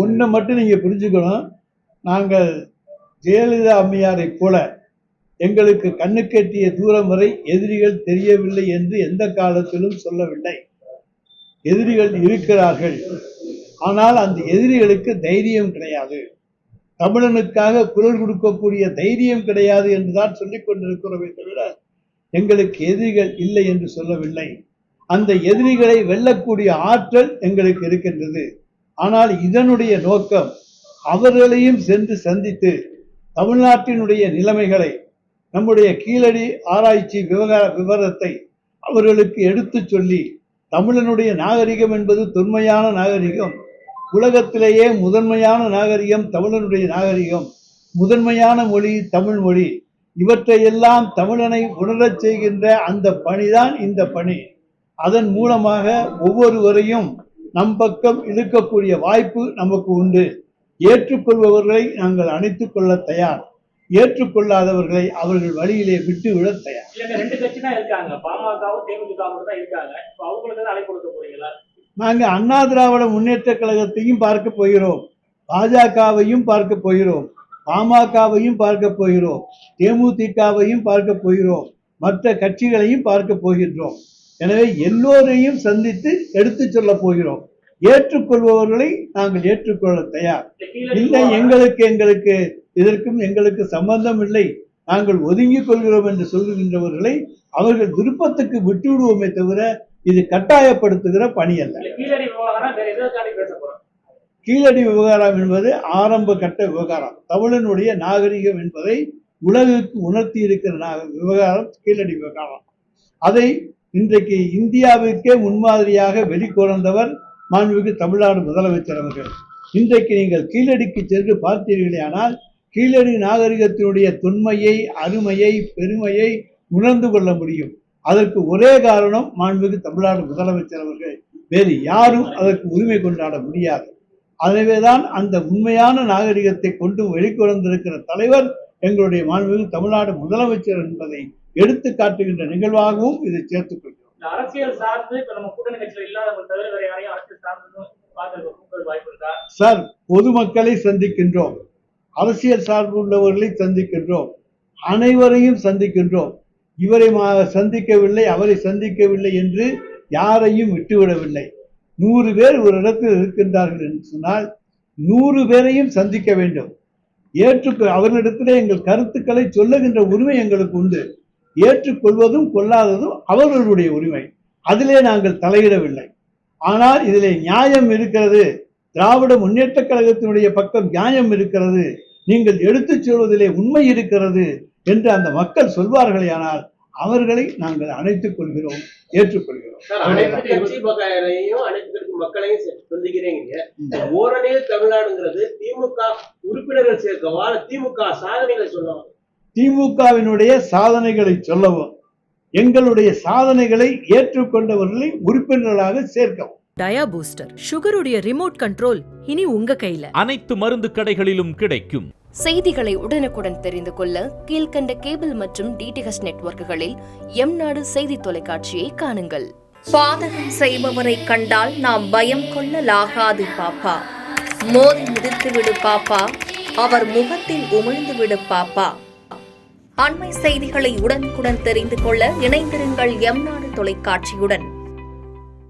ஒன்றை மட்டும் நீங்க புரிஞ்சுக்கணும், நாங்கள் ஜெயலலிதா அம்மையாரை போல எங்களுக்கு கண்ணுக்கெட்டிய தூரம் வரை எதிரிகள் தெரியவில்லை என்று எந்த காலத்திலும் சொல்லவில்லை. எதிரிகள் இருக்கிறார்கள், ஆனால் அந்த எதிரிகளுக்கு தைரியம் கிடையாது, தமிழனுக்காக குரல் கொடுக்கக்கூடிய தைரியம் கிடையாது என்றுதான் சொல்லிக் கொண்டிருக்கிறோமே தவிர எங்களுக்கு எதிரிகள் இல்லை என்று சொல்லவில்லை. அந்த எதிரிகளை வெல்லக்கூடிய ஆற்றல் எங்களுக்கு இருக்கின்றது. ஆனால் இதனுடைய நோக்கம் அவர்களையும் சென்று சந்தித்து தமிழ்நாட்டினுடைய நிலைமைகளை, நம்முடைய கீழடி ஆராய்ச்சி விவரத்தை அவர்களுக்கு எடுத்து சொல்லி, தமிழனுடைய நாகரிகம் என்பது தொன்மையான நாகரிகம், உலகத்திலேயே முதன்மையான நாகரிகம் தமிழனுடைய நாகரிகம், முதன்மையான மொழி தமிழ் மொழி, இவற்றையெல்லாம் தமிழனை உணரச் செய்கின்ற அந்த பணிதான் இந்த பணி. அதன் மூலமாக ஒவ்வொருவரையும் நம் பக்கம் இழுக்கக்கூடிய வாய்ப்பு நமக்கு உண்டு. ஏற்றுக்கொள்பவர்களை நாங்கள் அணைத்துக் கொள்ள தயார், ஏற்றுக்கொள்ளாதவர்களை அவர்கள் வழியிலே விட்டு விட தயார். நாங்க அண்ணா திராவிட முன்னேற்ற கழகத்தையும் பார்க்க போகிறோம், பாஜகவையும் பார்க்க போகிறோம், பாமகவையும் பார்க்க போகிறோம், தேமுதிகவையும் பார்க்க போகிறோம், மற்ற கட்சிகளையும் பார்க்க போகின்றோம். எனவே எல்லோரையும் சந்தித்து எடுத்து சொல்ல போகிறோம். ஏற்றுக்கொள்பவர்களை நாங்கள் ஏற்றுக்கொள்ள தயார். இல்லை எங்களுக்கு இதற்கும் எங்களுக்கு சம்பந்தம் இல்லை, நாங்கள் ஒதுங்கிக் கொள்கிறோம் என்று சொல்கின்றவர்களை அவர்கள் விருப்பத்துக்கு விட்டுவிடுவோமே தவிர இது கட்டாயப்படுத்துகிற பணி அல்ல. கீழடி விவகாரம் என்பது ஆரம்ப கட்ட விவகாரம். தமிழனுடைய நாகரிகம் என்பதை உலகுக்கு உணர்த்தி இருக்கிற விவகாரம் கீழடி விவகாரம். அதை இன்றைக்கு இந்தியாவிற்கே முன்மாதிரியாக வெளிக்கொணர்ந்தவர் மாண்புமிகு தமிழ்நாடு முதலமைச்சர் அவர்கள். இன்றைக்கு நீங்கள் கீழடிக்கு சென்று பார்த்தீர்களே ஆனால் கீழடி நாகரிகத்தினுடைய தொன்மையை, அருமையை, பெருமையை உணர்ந்து கொள்ள முடியும். அதற்கு ஒரே காரணம் மாண்புமிகு தமிழ்நாடு முதலமைச்சர் அவர்கள். வேறு யாரும் அதற்கு உரிமை கொண்டாட முடியாது. அதனால்தான் அந்த உண்மையான நாகரிகத்தை கொண்டு வெளிக்கொணர்ந்திருக்கிற தலைவர் எங்களுடைய மாண்புமிகு தமிழ்நாடு முதலமைச்சர் என்பதை எடுத்து காட்டுகின்ற நிகழ்வாகவும் இதை சேர்த்துக் கொள்கிறோம். அரசியல் சார்ந்து நம்ம கூட்டணி கட்சியில் இல்லாதவங்க தவிர வேற யாரையும் அரசியல் சார்ந்து வாய்ப்பு இருக்கா சார்? பொதுமக்களை சந்திக்கின்றோம், அரசியல் சார்பு உள்ளவர்களை சந்திக்கின்றோம், அனைவரையும் சந்திக்கின்றோம். இவரை சந்திக்கவில்லை, அவரை சந்திக்கவில்லை என்று யாரையும் விட்டுவிடவில்லை. 100 பேர் ஒரு இடத்தில் இருக்கின்றார்கள் என்று சொன்னால் 100 பேரையும் சந்திக்க வேண்டும். அவர்களிடத்திலே எங்கள் கருத்துக்களை சொல்லுகின்ற உரிமை எங்களுக்கு உண்டு. ஏற்றுக்கொள்வதும் கொள்ளாததும் அவர்களுடைய உரிமை. அதிலே நாங்கள் தலையிடவில்லை. ஆனால் இதிலே நியாயம் இருக்கிறது, திராவிட முன்னேற்ற கழகத்தினுடைய பக்கம் நியாயம் இருக்கிறது, நீங்கள் எடுத்துச் சொல்வதிலே உண்மை இருக்கிறது என்று அந்த மக்கள் சொல்வார்களே ஆனால் அவர்களை நாங்கள் அணைத்துக் கொள்கிறோம், ஏற்றுக்கொள்கிறோம். மக்களையும் சொல்லிக்கிறீங்க. ஓரணிய தமிழ்நாடுங்கிறது திமுக உறுப்பினர்கள் சேர்க்கவா, திமுக சாதனைகளை சொல்லவும்? திமுகவினுடைய சாதனைகளை சொல்லவும், எங்களுடைய சாதனைகளை ஏற்றுக்கொண்டவர்களை உறுப்பினர்களாக சேர்க்கவும். டயா பூஸ்டர் சுகருடைய ரிமோட் கண்ட்ரோல் இனி உங்க கையில. அனைத்து மருந்து கடைகளிலும் கிடைக்கும். செய்திகளை உடனுக்குடன் தெரிந்து கொள்ள கீழ்கண்ட கேபிள் மற்றும் டிடிஎச் நெட்வொர்க்குகளில் எம்நாடு செய்தி தொலைக்காட்சியை காணுங்கள். பாதகம் செய்பவரை கண்டால் நாம் பயம் கொள்ளலாகாது பாப்பா. மோதி மிதித்து விடு பாப்பா, அவர் முகத்தில் உமிழ்ந்து விடு பாப்பா. அண்மை செய்திகளை உடனுக்குடன் தெரிந்து கொள்ள இணைந்திருங்கள் எம்நாடு தொலைக்காட்சியுடன்.